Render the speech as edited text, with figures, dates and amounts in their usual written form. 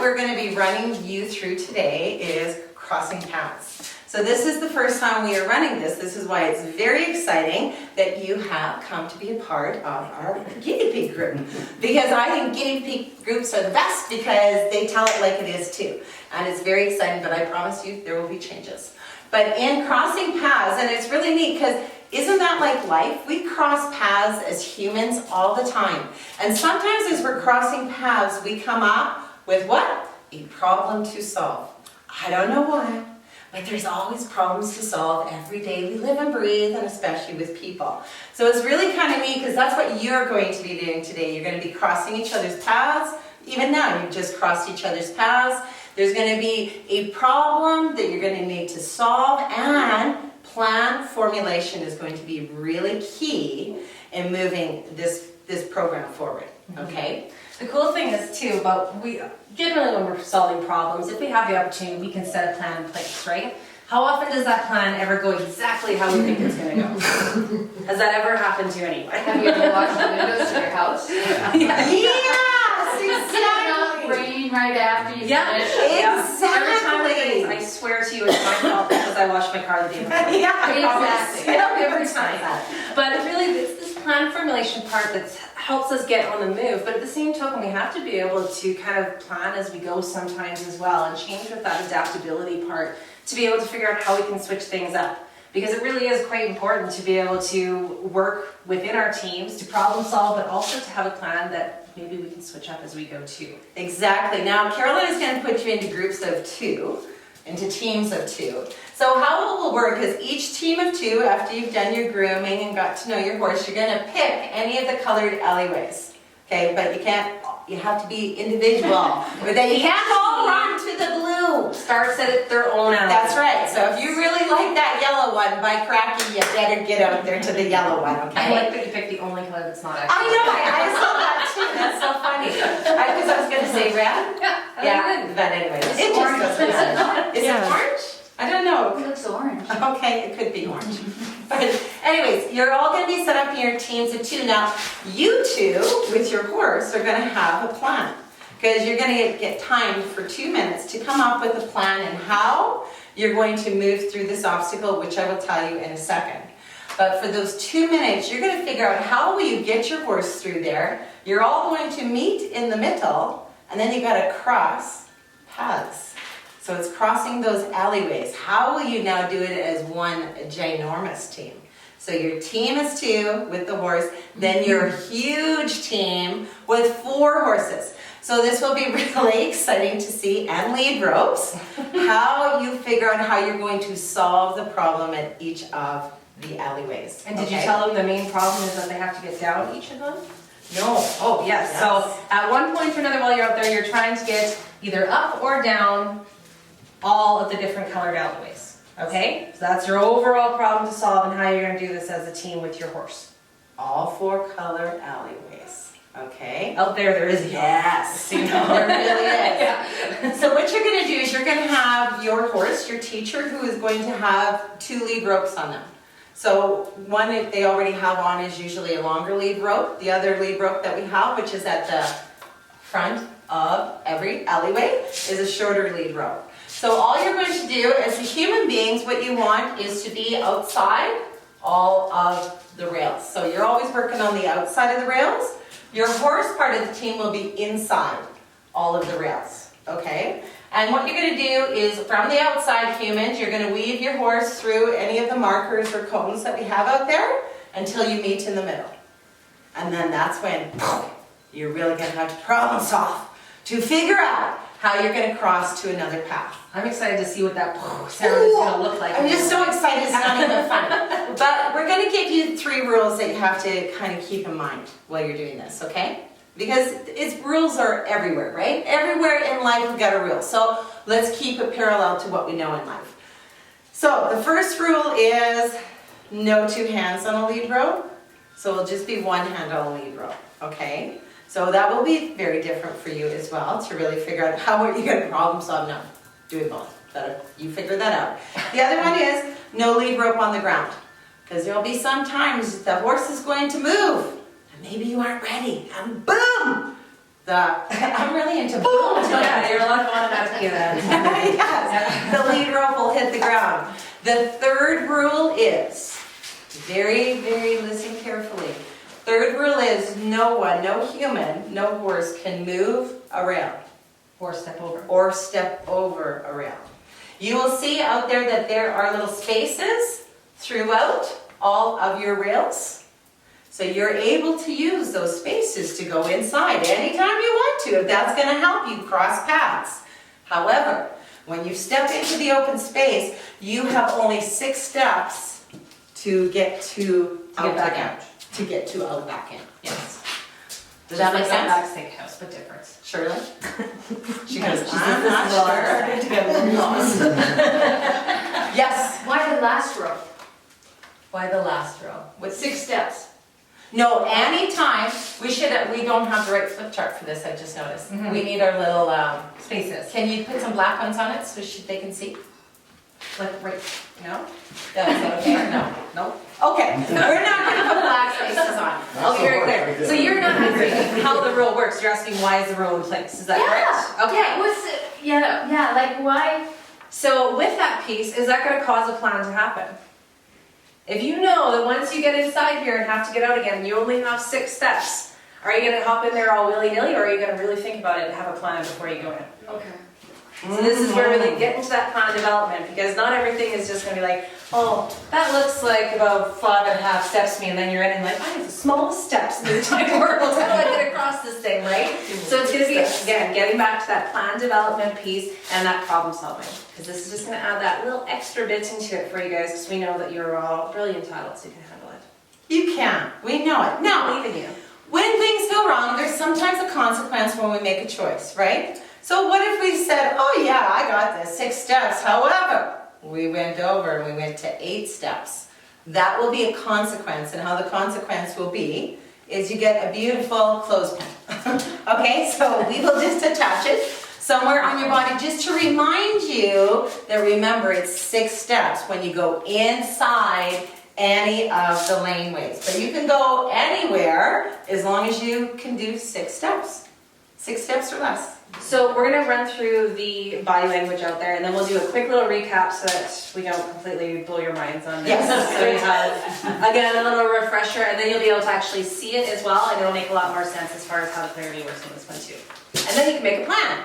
we're going to be running you through today is crossing paths. So this is the first time we are running this. This is why it's very exciting that you have come to be a part of our guinea pig group. Because I think guinea pig groups are the best because they tell it like it is too. And it's very exciting, but I promise you there will be changes. But in crossing paths, and it's really neat because isn't that like life? We cross paths as humans all the time. And sometimes as we're crossing paths, we come up with what? A problem to solve. I don't know why, but there's always problems to solve every day we live and breathe, and especially with people. So it's really kind of neat because that's what you're going to be doing today. You're going to be crossing each other's paths. Even now, you've just crossed each other's paths. There's going to be a problem that you're going to need to solve, and plan formulation is going to be really key in moving this program forward, okay? The cool thing is too, about we generally when we're solving problems, if we have the opportunity, we can set a plan in place, right? How often does that plan ever go exactly how we think it's going to go? Has that ever happened to anyone? Have you ever watched the windows to your house? Yes, exactly. Rain right after you Yeah, finish. Exactly. Every time I swear to you, it's my fault because I washed my car the day before. Yeah, Exactly. Every time. But really, it's this plan formulation part that helps us get on the move. But at the same token, we have to be able to kind of plan as we go sometimes as well, and change with that adaptability part to be able to figure out how we can switch things up. Because it really is quite important to be able to work within our teams to problem solve, but also to have a plan that maybe we can switch up as we go too. Exactly. Now, Carolyn is going to put you into groups of 2, into teams of 2. So how it will work is each team of 2, after you've done your grooming and got to know your horse, you're going to pick any of the colored alleyways. Okay, but you have to be individual. But then you can't all run to the blue. Starts at their own alley. That's right. So if you really like that yellow one, by cracky, you better get out there to the yellow one, okay? I like that you picked the only color that's not actually. I know, I saw that too. That's so funny. Because I was going to say red. Yeah, but anyways, it just orange. doesn't matter. Is it orange? I don't know. It looks orange. Okay, it could be orange. But anyways, you're all going to be set up in your teams of 2. Now, you 2 with your horse are going to have a plan. Because you're going to get timed for 2 minutes to come up with a plan and how you're going to move through this obstacle, which I will tell you in a second. But for those 2 minutes, you're going to figure out how will you get your horse through there. You're all going to meet in the middle, and then you've got to cross paths. So it's crossing those alleyways. How will you now do it as one ginormous team? So your team is 2 with the horse, then your huge team with 4 horses. So this will be really exciting to see, and lead ropes, how you figure out how you're going to solve the problem at each of the alleyways. And did you tell them the main problem is that they have to get down each of them? No. Oh, yes. So at one point or another while you're out there, you're trying to get either up or down all of the different colored alleyways. Okay? So that's your overall problem to solve and how you're going to do this as a team with your horse. All 4 colored alleyways. Okay. Out there is Yes. you know. There really is. Yeah. So what you're going to do is you're going to have your horse, your teacher, who is going to have 2 lead ropes on them. So one that they already have on is usually a longer lead rope. The other lead rope that we have, which is at the front of every alleyway, is a shorter lead rope. So all you're going to do as human beings, what you want is to be outside all of the rails. So you're always working on the outside of the rails. Your horse part of the team will be inside all of the rails, okay? And what you're going to do is, from the outside, humans, you're going to weave your horse through any of the markers or cones that we have out there until you meet in the middle. And then that's when you're really going to have to problem solve to figure out how you're going to cross to another path. I'm excited to see what that sound is going to look like. I'm just so excited, it's not even funny. But we're going to give you 3 rules that you have to kind of keep in mind while you're doing this, okay? Because rules are everywhere, right? Everywhere in life we've got a rule. So let's keep it parallel to what we know in life. So the first rule is no 2 hands on a lead rope. So it'll just be 1 hand on a lead rope, okay? So that will be very different for you as well to really figure out how are you going to problem solve. No, doing both. You figure that out. The other one is no lead rope on the ground. Because there'll be some times the horse is going to move. And maybe you aren't ready. And boom! I'm really into boom. Yeah, you're a lot of onomatopoeia then. Yes, the lead rope will hit the ground. The third rule is, very, very listen carefully. Third rule is no one, no human, no horse can move around Or step over. or step over a rail. You will see out there that there are little spaces throughout all of your rails. So you're able to use those spaces to go inside anytime you want to, if that's going to help you cross paths. However, when you step into the open space, you have only 6 steps to get to out back again. out. To get to out back in. Yes. Does Just that make like sense? Outback Steakhouse, but different. Shirley? She goes, This I'm is not well, sure. starting to get a little lost. Yes. Why the last row? Why the last row? With 6 steps. No, anytime, we don't have the right flip chart for this, I just noticed. Mhm. We need our little, Spaces. can you put some black ones on it so they can see? Like right. No? That's okay, no, no. Okay, we're not gonna put black spaces on. I'll be very clear. So you're not asking how the rule works, you're asking why is the rule in place, is that correct? Okay. Yeah, what's it? Yeah, like why? So with that piece, is that gonna cause a plan to happen? If you know that once you get inside here and have to get out again, you only have 6 steps, are you gonna hop in there all willy-nilly, or are you gonna really think about it and have a plan before you go in? Okay. So this is where we like get into that plan development, because not everything is just gonna be like, oh, that looks like about 5.5 steps to me, and then you're in and like, I have the smallest steps in the entire world, how do I get across this thing, right? So it's gonna be, again, getting back to that plan development piece and that problem solving, because this is just gonna add that little extra bit into it for you guys, because we know that you're all brilliant adults who can handle it. You can, we know it. We Now, believe in you. when things go wrong, there's sometimes a consequence when we make a choice, right? So what if we said, oh yeah, I got this, 6 steps, however, we went over and we went to 8 steps. That will be a consequence, and how the consequence will be is you get a beautiful clothespin. Okay, so we will just attach it somewhere on your body just to remind you that, remember, it's 6 steps when you go inside any of the laneways. But you can go anywhere as long as you can do 6 steps. 6 steps or less. So we're gonna run through the body language out there, and then we'll do a quick little recap so that we don't completely blow your minds on this. Yes. So you have, again, a little refresher, and then you'll be able to actually see it as well, and it'll make a lot more sense as far as how the clarity works in this one too. And then you can make a plan.